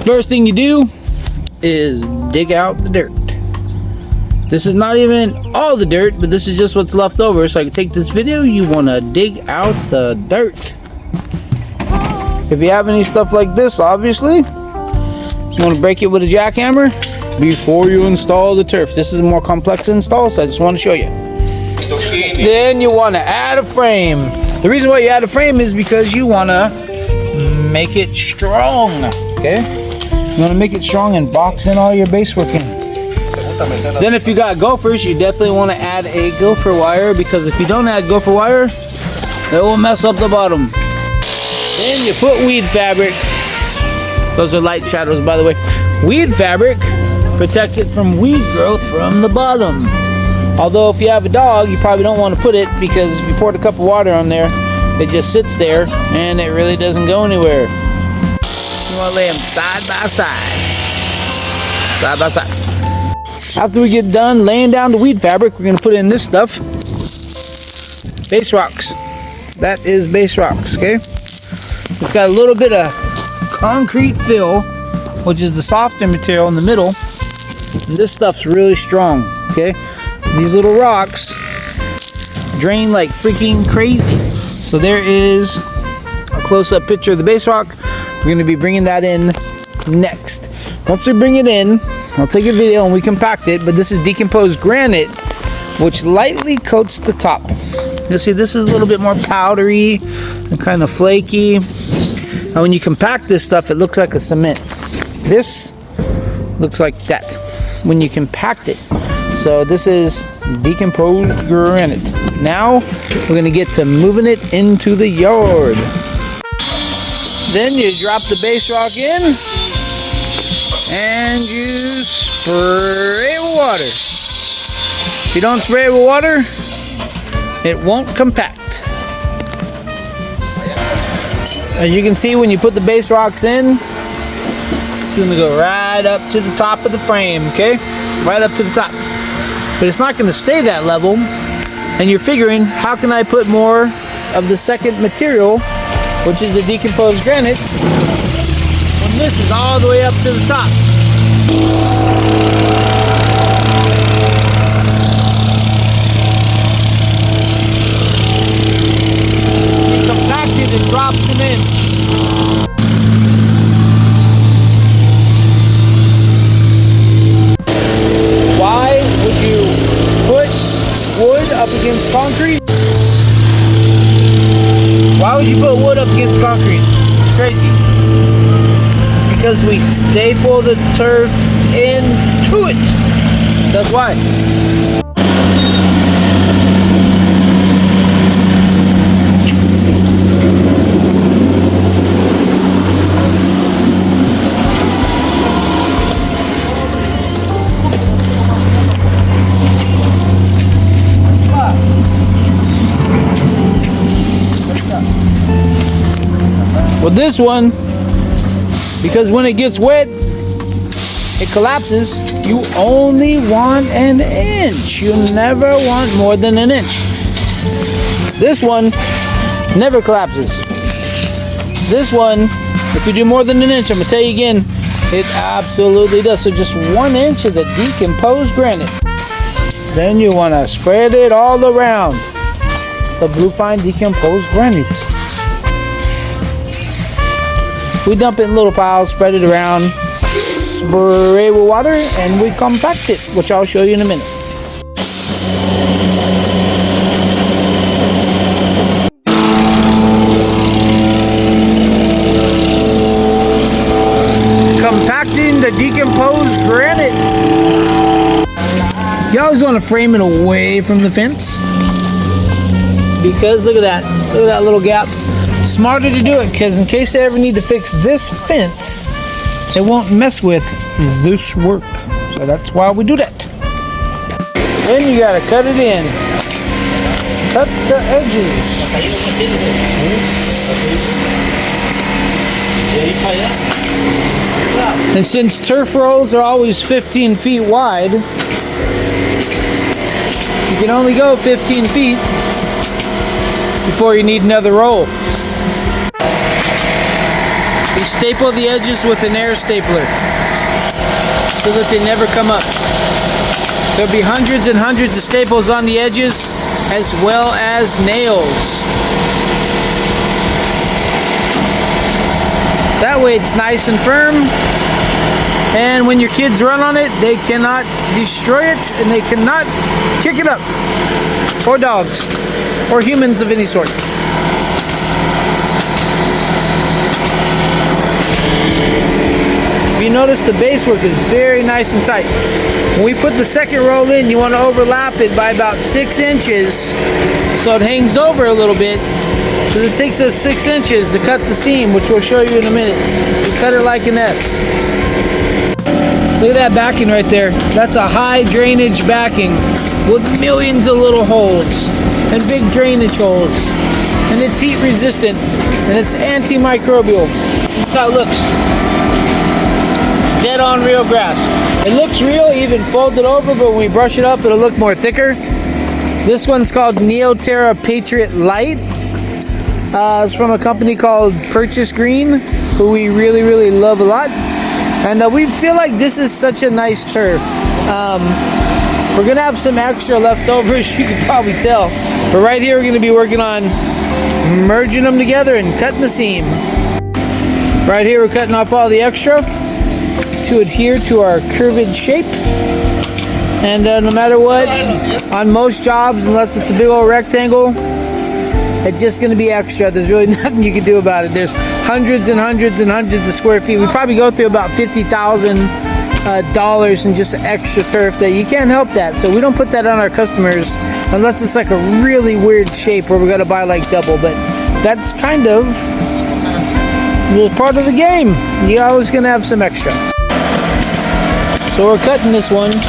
First thing you do is dig out the dirt. This is not even all the dirt, but this is just what's left over. So I can take this video, you want to dig out the dirt. If you have any stuff like this, obviously, you want to break it with a jackhammer before you install the turf. This is a more complex install, so I just want to show you. Then you want to add a frame. The reason why you add a frame is because you want to make it strong, okay? You want to make it strong and box in all your base work in. Then if you got gophers, you definitely want to add a gopher wire, because if you don't add gopher wire, it will mess up the bottom. Then you put weed fabric. Those are light shadows, by the way. Weed fabric protects it from weed growth from the bottom. Although if you have a dog, you probably don't want to put it, because if you poured a cup of water on there, it just sits there and it really doesn't go anywhere. You want to lay them side by side. Side by side. After we get done laying down the weed fabric, we're going to put in this stuff. Base rocks. That is base rocks, okay? It's got a little bit of concrete fill, which is the softer material in the middle. And this stuff's really strong, okay? These little rocks drain like freaking crazy. So there is a close-up picture of the base rock. We're going to be bringing that in next. Once we bring it in, I'll take a video and we compact it, but this is decomposed granite, which lightly coats the top. You'll see this is a little bit more powdery and kind of flaky. And when you compact this stuff, it looks like a cement. This looks like that when you compact it. So this is decomposed granite. Now we're gonna get to moving it into the yard. Then you drop the base rock in and you spray it with water. If you don't spray it with water, it won't compact. As you can see, when you put the base rocks in, it's gonna go right up to the top of the frame, okay? Right up to the top. But it's not gonna stay that level, and you're figuring, how can I put more of the second material, which is the decomposed granite, when this is all the way up to the top? You compact it, it drops an inch. Why would you put wood up against concrete? Why would you put wood up against concrete? It's crazy. Because we staple the turf into it. That's why. Well, this one, because when it gets wet, it collapses. You only want an inch. You never want more than an inch. This one never collapses. This one, if you do more than an inch, I'm going to tell you again, it absolutely does. So just 1 inch of the decomposed granite. Then you want to spread it all around the Blue Fine decomposed granite. We dump it in little piles, spread it around, spray with water, and we compact it, which I'll show you in a minute. Compacting the decomposed granite. You always want to frame it away from the fence, because look at that little gap. Smarter to do it, because in case they ever need to fix this fence, it won't mess with this work. So that's why we do that. Then you gotta cut it in. Cut the edges. And since turf rolls are always 15 feet wide, you can only go 15 feet before you need another roll. Be staple the edges with an air stapler so that they never come up. There'll be hundreds and hundreds of staples on the edges as well as nails. That way it's nice and firm, and when your kids run on it, they cannot destroy it and they cannot kick it up. Or dogs, or humans of any sort. If you notice, the base work is very nice and tight. When we put the second roll in, you want to overlap it by about 6 inches so it hangs over a little bit, because it takes us 6 inches to cut the seam, which we'll show you in a minute. We cut it like an S. Look at that backing right there. That's a high drainage backing with millions of little holes and big drainage holes. And it's heat resistant and it's antimicrobial. That's how it looks. Dead on real grass. It looks real even folded over, but when we brush it up, it'll look more thicker. This one's called Neoterra Patriot Light. It's from a company called Purchase Green, who we really, really love a lot. And we feel like this is such a nice turf. We're going to have some extra leftovers, you can probably tell. But right here, we're going to be working on merging them together and cutting the seam. Right here, we're cutting off all the extra to adhere to our curved shape. And no matter what, on most jobs, unless it's a big old rectangle, it's just going to be extra. There's really nothing you can do about it. There's hundreds and hundreds and hundreds of square feet. We probably go through about $50,000 in just extra turf that you can't help that. So we don't put that on our customers unless it's like a really weird shape where we got to buy like double. But that's kind of part of the game. You're always going to have some extra. So we're cutting this one, in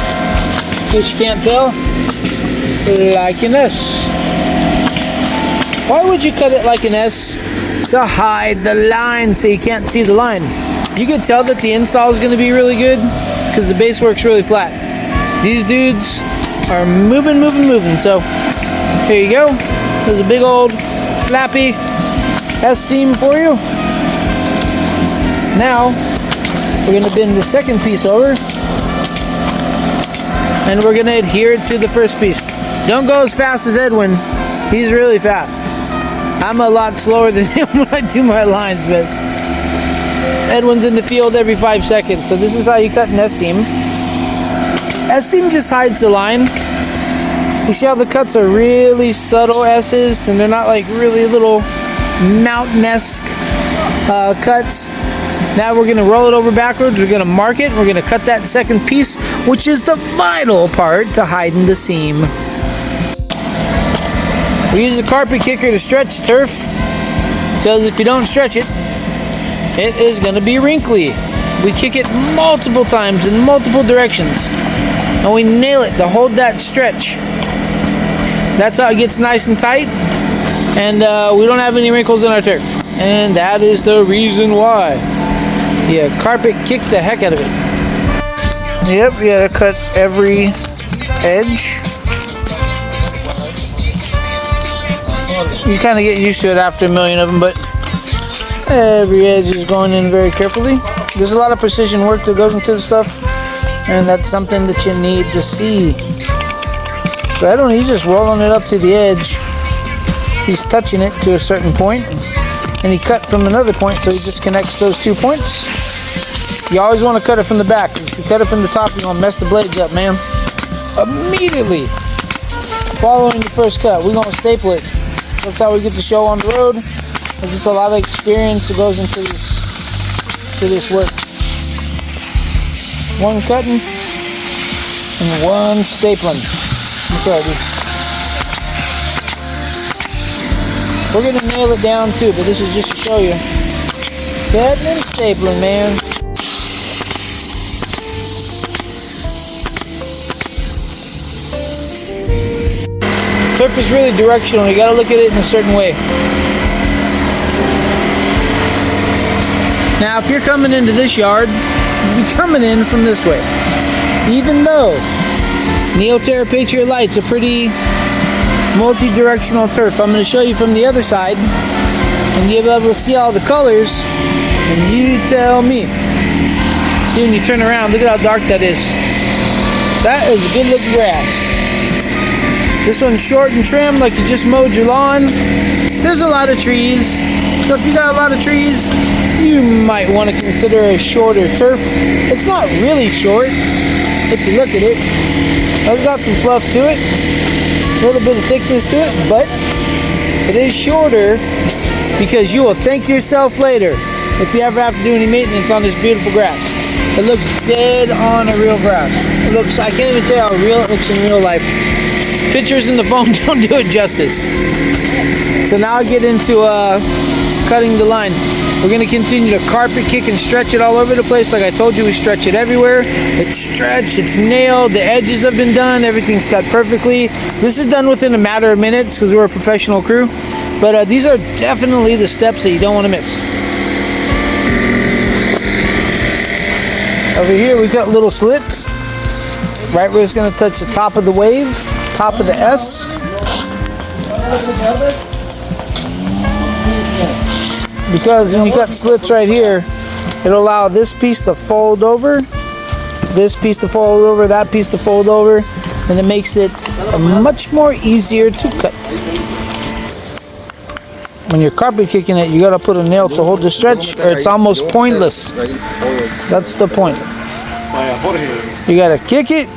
case you can't tell, like an S. Why would you cut it like an S? To hide the line so you can't see the line. You can tell that the install is going to be really good because the base work's really flat. These dudes are moving. So here you go. There's a big old flappy S seam for you. Now we're going to bend the second piece over and we're going to adhere it to the first piece. Don't go as fast as Edwin. He's really fast. I'm a lot slower than him when I do my lines, but Edwin's in the field every 5 seconds. So this is how you cut an S-seam. S-seam just hides the line. You see how the cuts are really subtle S's, and they're not like really little mountain-esque cuts. Now we're going to roll it over backwards. We're going to mark it. We're going to cut that second piece, which is the vital part to hiding the seam. We use a carpet kicker to stretch the turf, because if you don't stretch it, it is going to be wrinkly. We kick it multiple times in multiple directions, and we nail it to hold that stretch. That's how it gets nice and tight, and we don't have any wrinkles in our turf. And that is the reason why. Yeah, carpet kick the heck out of it. Yep, you gotta cut every edge. You kind of get used to it after a million of them, but every edge is going in very carefully. There's a lot of precision work that goes into the stuff, and that's something that you need to see. So he's just rolling it up to the edge. He's touching it to a certain point, and he cut from another point, so he just connects those 2 points. You always want to cut it from the back. If you cut it from the top, you're going to mess the blades up, man. Immediately following the first cut, we're going to staple it. That's how we get the show on the road. There's just a lot of experience that goes into this work. One cutting and one stapling. I'm sorry, dude. We're going to nail it down too, but this is just to show you. Cutting and stapling, man. Turf is really directional. You got to look at it in a certain way. Now, if you're coming into this yard, you'll be coming in from this way. Even though Neoterra Patriot Light's a pretty multi-directional turf, I'm going to show you from the other side, and you'll be able to see all the colors. And you tell me. See, when you turn around, look at how dark that is. That is a good looking grass. This one's short and trim, like you just mowed your lawn. There's a lot of trees. So if you got a lot of trees, you might want to consider a shorter turf. It's not really short if you look at it. It's got some fluff to it, a little bit of thickness to it, but it is shorter because you will thank yourself later if you ever have to do any maintenance on this beautiful grass. It looks dead on a real grass. It looks, I can't even tell how real it looks in real life. Pictures in the phone don't do it justice. So now I'll get into cutting the line. We're going to continue to carpet kick and stretch it all over the place. Like I told you, we stretch it everywhere. It's stretched, it's nailed, the edges have been done, everything's cut perfectly. This is done within a matter of minutes because we're a professional crew. But these are definitely the steps that you don't want to miss. Over here we got little slits. Right where it's going to touch the top of the wave, top of the S. Because when you cut slits right here, it'll allow this piece to fold over, this piece to fold over, that piece to fold over, and it makes it much more easier to cut. When you're carpet kicking it, you gotta put a nail to hold the stretch, or it's almost pointless. That's the point. You gotta kick it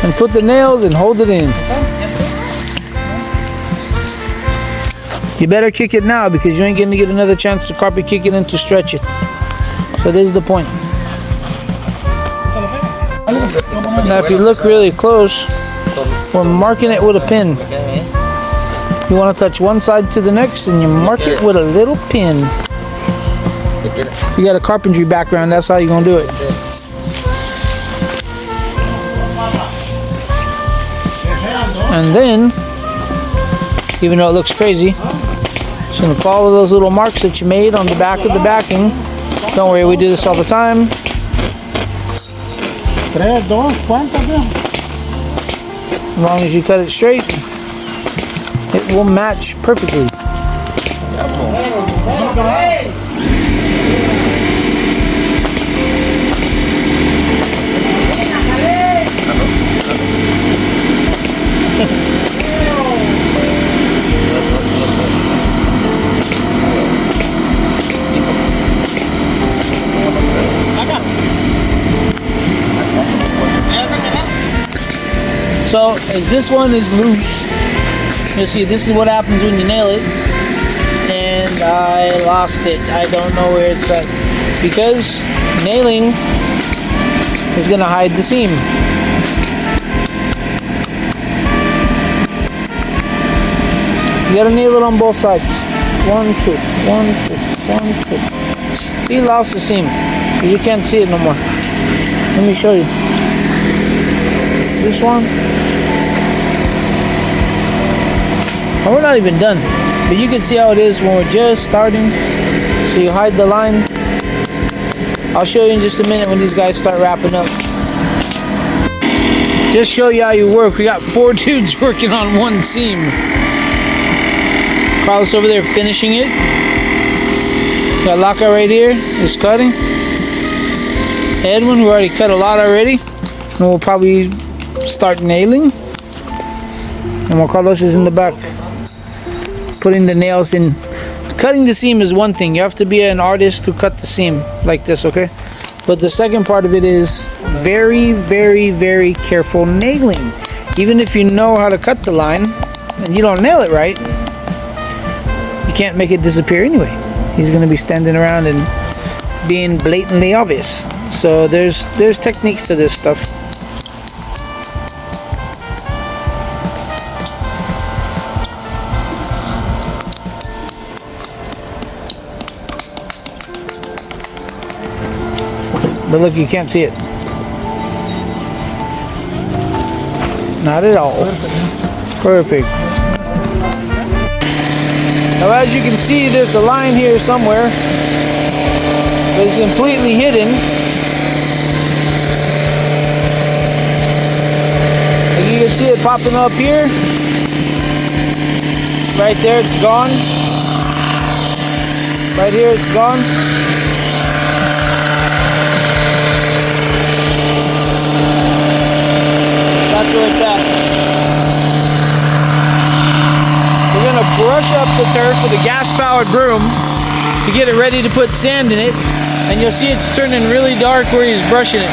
and put the nails and hold it in. You better kick it now because you ain't going to get another chance to carpet kick it and to stretch it. So this is the point. Now if you look really close, we're marking it with a pin. You want to touch one side to the next and you mark it with a little pin. You got a carpentry background, that's how you're going to do it. And then, even though it looks crazy, just going to follow those little marks that you made on the back of the backing. Don't worry, we do this all the time. As long as you cut it straight, it will match perfectly. So, as this one is loose, you'll see this is what happens when you nail it. And I lost it. I don't know where it's at. Because nailing is going to hide the seam. You got to nail it on both sides. 1, 2, 1, 2, 1, 2. See, lost the seam. You can't see it no more. Let me show you. This one. And we're not even done, but you can see how it is when we're just starting. So you hide the line. I'll show you in just a minute when these guys start wrapping up. Just show you how you work. We got 4 dudes working on one seam. Carlos over there finishing it. Got Laka right here, is cutting. Edwin, we already cut a lot already. And we'll probably start nailing. And while Carlos is in the back, putting the nails in. Cutting the seam is one thing. You have to be an artist to cut the seam like this, okay? But the second part of it is very, very, very careful nailing. Even if you know how to cut the line and you don't nail it right, you can't make it disappear anyway. He's going to be standing around and being blatantly obvious. So there's techniques to this stuff. But look, you can't see it. Not at all. Perfect. Now as you can see, there's a line here somewhere. But it's completely hidden. As you can see it popping up here. Right there, it's gone. Right here, it's gone. That's where it's at. We're gonna brush up the turf with a gas-powered broom to get it ready to put sand in it, and you'll see it's turning really dark where he's brushing it.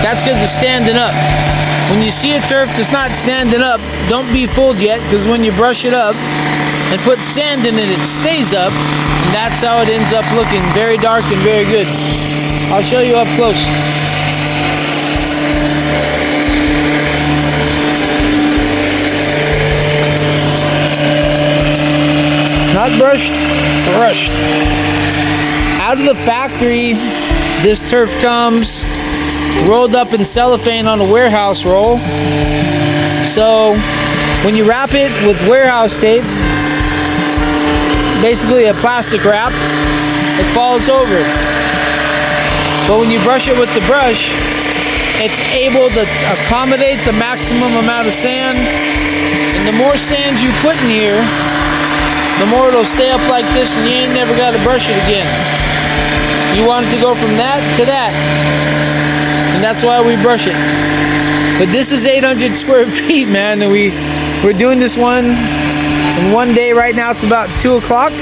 That's because it's standing up. When you see a turf that's not standing up, don't be fooled yet, because when you brush it up and put sand in it, it stays up, and that's how it ends up looking very dark and very good. I'll show you up close. Not brushed, brushed. Out of the factory, this turf comes rolled up in cellophane on a warehouse roll. So when you wrap it with warehouse tape, basically a plastic wrap, it falls over. But when you brush it with the brush, it's able to accommodate the maximum amount of sand. And the more sand you put in here, the more it'll stay up like this, and you ain't never got to brush it again. You want it to go from that to that, and that's why we brush it. But this is 800 square feet, man, and we're doing this one in one day. Right now it's about 2 o'clock,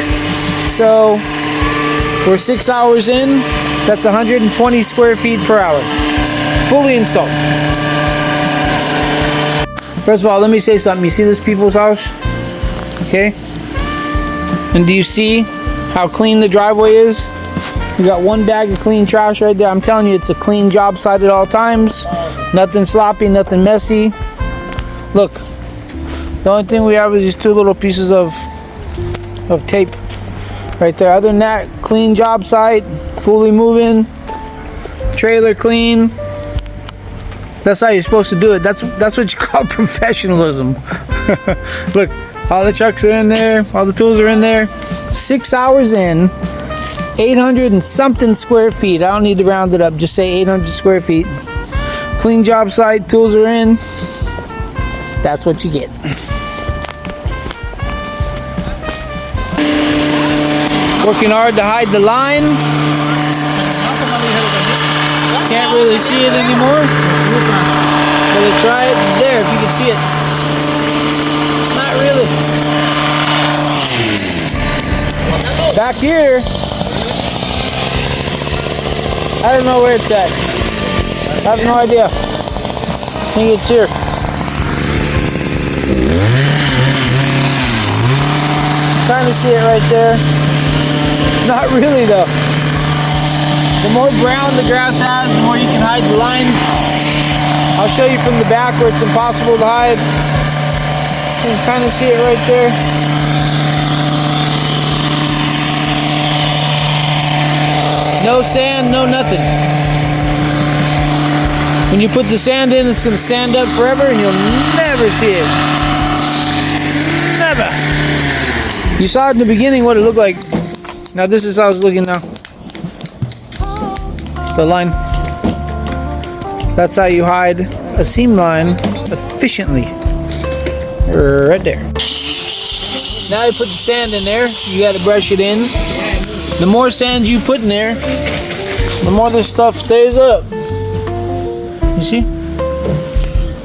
so we're 6 hours in. That's 120 square feet per hour, fully installed. First of all, let me say something. You see this people's house? Okay? And do you see how clean the driveway is? You got one bag of clean trash right there. I'm telling you, it's a clean job site at all times. Nothing sloppy, nothing messy. Look, the only thing we have is these 2 little pieces of tape right there. Other than that, clean job site, fully moving, trailer clean. That's how you're supposed to do it. That's what you call professionalism. Look. All the trucks are in there, all the tools are in there. 6 hours in, 800 and something square feet. I don't need to round it up, just say 800 square feet. Clean job site, tools are in. That's what you get. Working hard to hide the line. Can't really see it anymore. But let's try it there if you can see it. Really? Back here, I don't know where it's at. I have no idea. I think it's here. Trying to see it right there. Not really though. The more brown the grass has, the more you can hide the lines. I'll show you from the back where it's impossible to hide. You can kind of see it right there. No sand, no nothing. When you put the sand in, it's going to stand up forever and you'll never see it. Never. You saw it in the beginning what it looked like. Now this is how it's looking now. The line. That's how you hide a seam line efficiently. Right there. Now you put the sand in there. You got to brush it in. The more sand you put in there, the more this stuff stays up. You see?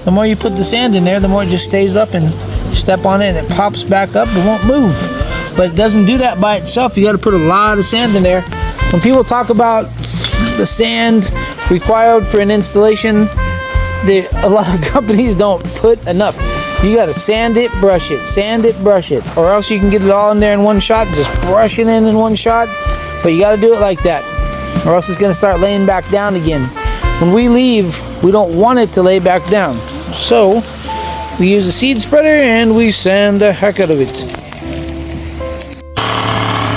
The more you put the sand in there, the more it just stays up, and you step on it and it pops back up. It won't move. But it doesn't do that by itself. You got to put a lot of sand in there. When people talk about the sand required for an installation, a lot of companies don't put enough. You gotta sand it, brush it, sand it, brush it, or else you can get it all in there in one shot. Just brush it in one shot, but you gotta do it like that, or else it's gonna start laying back down again. When we leave, we don't want it to lay back down, so we use a seed spreader and we sand the heck out of it.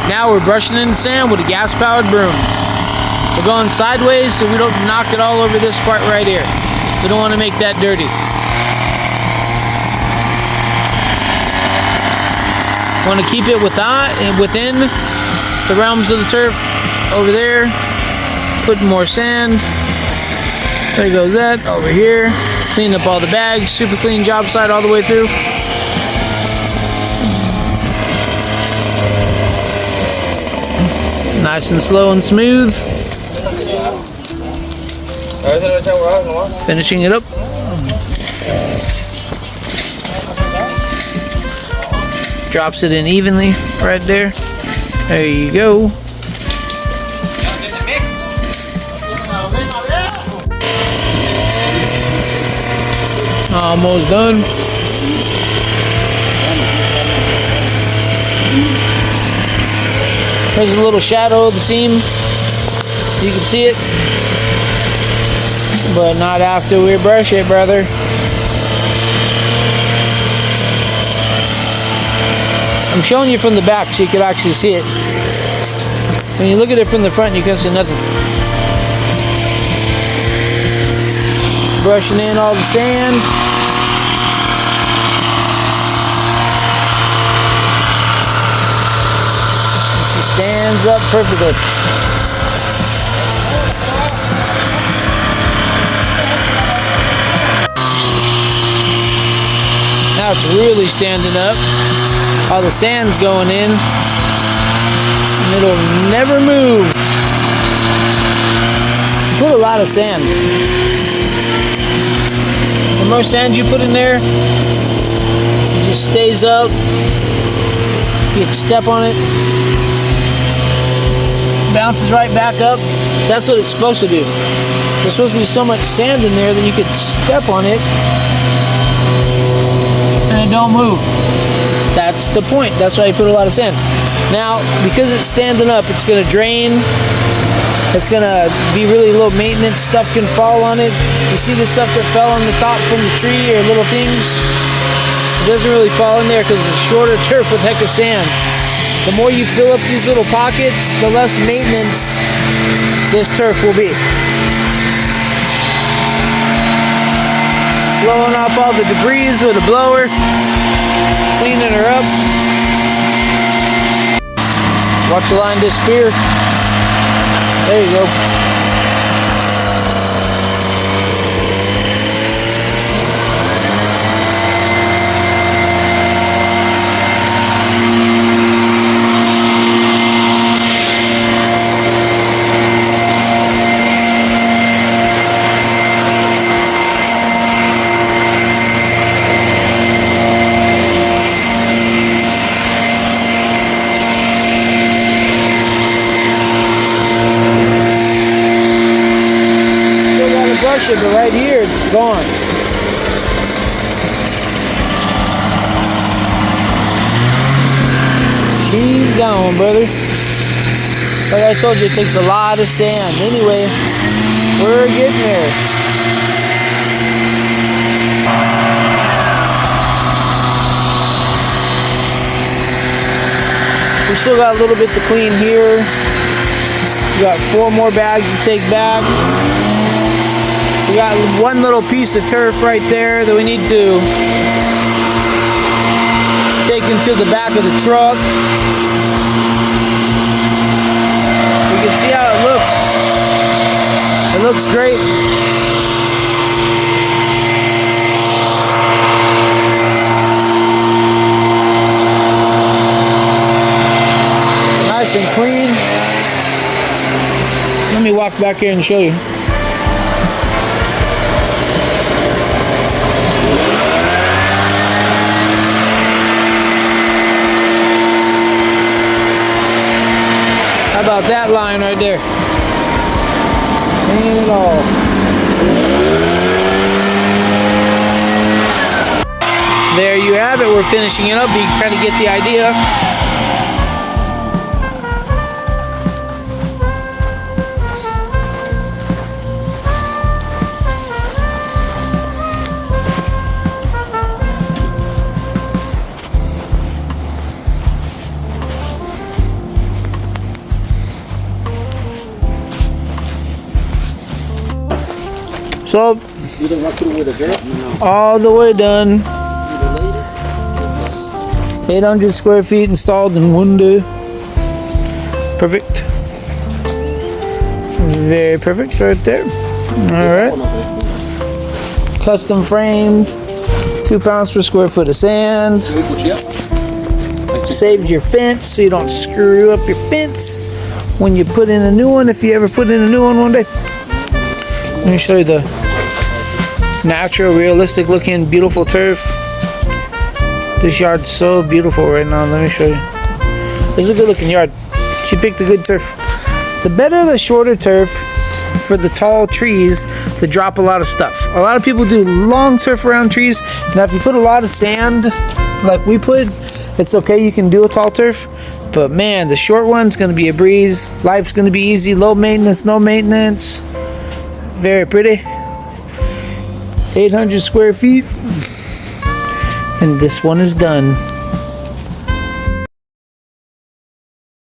Now we're brushing in the sand with a gas-powered broom. We're going sideways so we don't knock it all over this part right here. We don't want to make that dirty. Want to keep it within the realms of the turf. Over there, putting more sand. There goes that. Over here, clean up all the bags. Super clean job site all the way through. Nice and slow and smooth. Finishing it up. Drops it in evenly right there. There you go. Almost done. There's a little shadow of the seam. You can see it. But not after we brush it, brother. I'm showing you from the back so you can actually see it. When you look at it from the front, you can see nothing. Brushing in all the sand. And she stands up perfectly. Now it's really standing up. All the sand's going in. And it'll never move. Put a lot of sand. The more sand you put in there, it just stays up. You can step on it. Bounces right back up. That's what it's supposed to do. There's supposed to be so much sand in there that you could step on it and it don't move. That's the point. That's why you put a lot of sand. Now, because it's standing up, it's going to drain. It's going to be really low maintenance. Stuff can fall on it. You see the stuff that fell on the top from the tree or little things? It doesn't really fall in there because it's shorter turf with heck of sand. The more you fill up these little pockets, the less maintenance this turf will be. Blowing off all the debris with a blower. Cleaning her up. Watch the line disappear. There you go. But right here it's gone. She's gone, brother. Like I told you, it takes a lot of sand. Anyway, we're getting there. We still got a little bit to clean here. We got 4 more bags to take back. We got one little piece of turf right there that we need to take into the back of the truck. You can see how it looks. It looks great. Nice and clean. Let me walk back here and show you. How about that line right there? Clean it all. There you have it. We're finishing it up. You can kind of get the idea. So, all the way done. 800 square feet installed in one day. Perfect. Very perfect right there. Alright. Custom framed. 2 pounds per square foot of sand. Saved your fence so you don't screw up your fence. when you put in a new one, if you ever put in a new one day. Let me show you the natural, realistic looking, beautiful turf. This yard's so beautiful right now. Let me show you. This is a good looking yard. She picked a good turf. The better the shorter turf for the tall trees to drop a lot of stuff. A lot of people do long turf around trees. Now if you put a lot of sand like we put, it's okay, you can do a tall turf. But man, the short one's gonna be a breeze. Life's gonna be easy, low maintenance, no maintenance. Very pretty. 800 square feet. And this one is done.